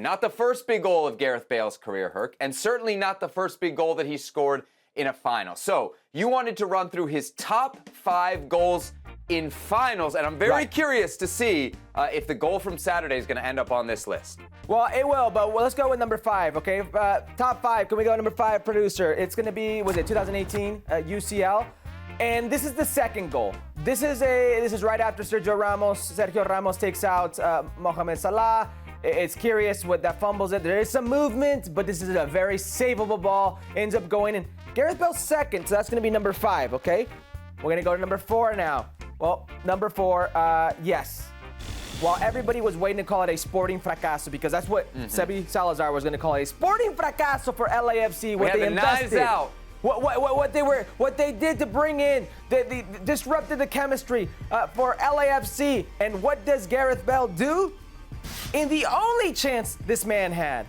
Not the first big goal of Gareth Bale's career, Herc, and certainly not the first big goal that he scored in a final. So you wanted to run through his top 5 goals in finals, and I'm very curious to see if the goal from Saturday is going to end up on this list. Well, it will, but let's go with number 5, okay? Top 5, can we go number 5, producer? It's going to be, was it 2018 UCL? And this is the second goal. This is right after Sergio Ramos takes out Mohamed Salah. It's curious what that fumbles it. There is some movement, but this is a very savable ball. Ends up going in. Gareth Bale's second, so that's going to be number 5, okay? We're going to go to number 4 now. Well, number 4, yes. While everybody was waiting to call it a sporting fracaso, because that's what Sebastian Salazar was going to call it, a sporting fracaso for LAFC. What they invested, out. What they did to bring in, they disrupted the chemistry for LAFC. And what does Gareth Bale do? In the only chance this man had,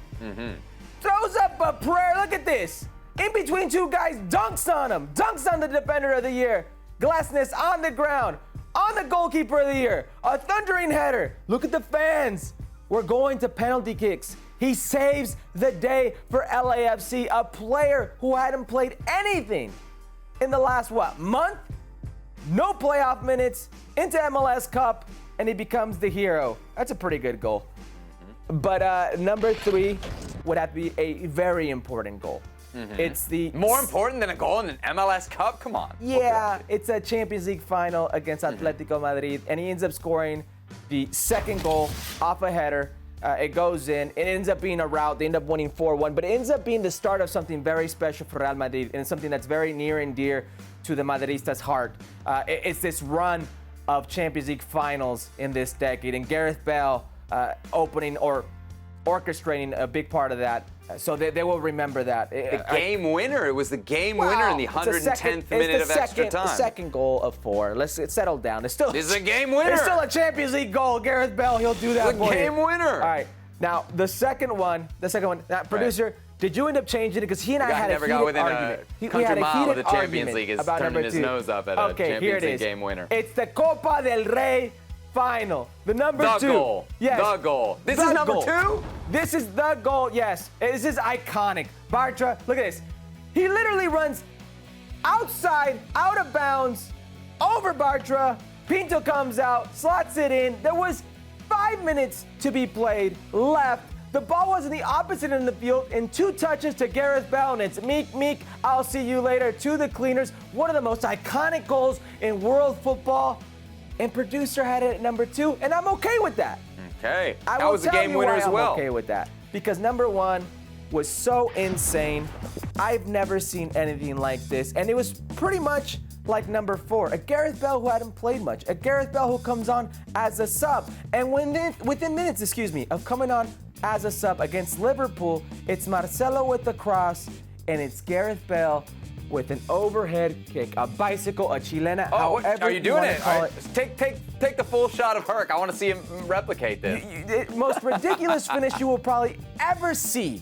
throws up a prayer. Look at this. In between two guys, dunks on him. Dunks on the defender of the year. Glasness on the ground. On the goalkeeper of the year. A thundering header. Look at the fans. We're going to penalty kicks. He saves the day for LAFC, a player who hadn't played anything in the last, month? No playoff minutes, into MLS Cup, and he becomes the hero. That's a pretty good goal. But number 3 would have to be a very important goal. It's the more important than a goal in an MLS Cup? Come on. Yeah, it's a Champions League final against Atletico Madrid, and he ends up scoring the second goal off a header. It goes in. It ends up being a rout. They end up winning 4-1, but it ends up being the start of something very special for Real Madrid, and something that's very near and dear to the Madrista's heart. It's this run of Champions League finals in this decade, and Gareth Bale opening or orchestrating a big part of that. So they will remember that. The game winner. It was the game winner in the 110th minute of extra time. The second goal of 4. Let's settle down. It's a game winner. It's still a Champions League goal. Gareth Bale, he'll do that. It's a game winner. All right. Now the second one. Now, producer, did you end up changing it? Because he and I had a heated argument. We had a mile of the Champions League is turning his nose up at a Champions League game winner. It's the Copa del Rey final. The number 2. Goal. Yes. The goal. This is number 2? This is the goal, yes. This is iconic. Barca, look at this. He literally runs outside, out of bounds, over Barca. Pinto comes out, slots it in. There was 5 minutes to be played left. The ball was in the opposite end of the field, and 2 touches to Gareth Bale, and it's meek, I'll see you later to the cleaners. One of the most iconic goals in world football. And producer had it at number 2, and I'm okay with that. Okay. That was a game winner as well. I'm okay with that. Because number 1 was so insane. I've never seen anything like this. And it was pretty much like number 4. A Gareth Bale who hadn't played much. A Gareth Bale who comes on as a sub. And within minutes, of coming on as a sub against Liverpool, it's Marcelo with the cross, and it's Gareth Bale with an overhead kick, a bicycle, a chilena, however are you doing it? Right. Take the full shot of Herc. I want to see him replicate this. The most ridiculous finish you will probably ever see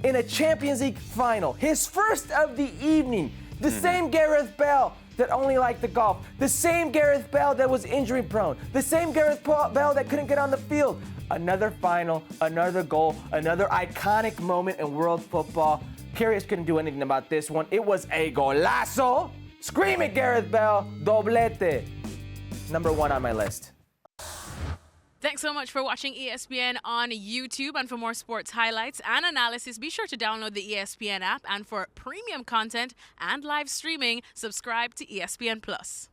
in a Champions League final. His first of the evening. The same Gareth Bale that only liked the golf. The same Gareth Bale that was injury prone. The same Gareth Bale that couldn't get on the field. Another final, another goal, another iconic moment in world football. Curious couldn't do anything about this one. It was a golazo. Scream it, Gareth Bale. Doblete. Number 1 on my list. Thanks so much for watching ESPN on YouTube. And for more sports highlights and analysis, be sure to download the ESPN app. And for premium content and live streaming, subscribe to ESPN Plus.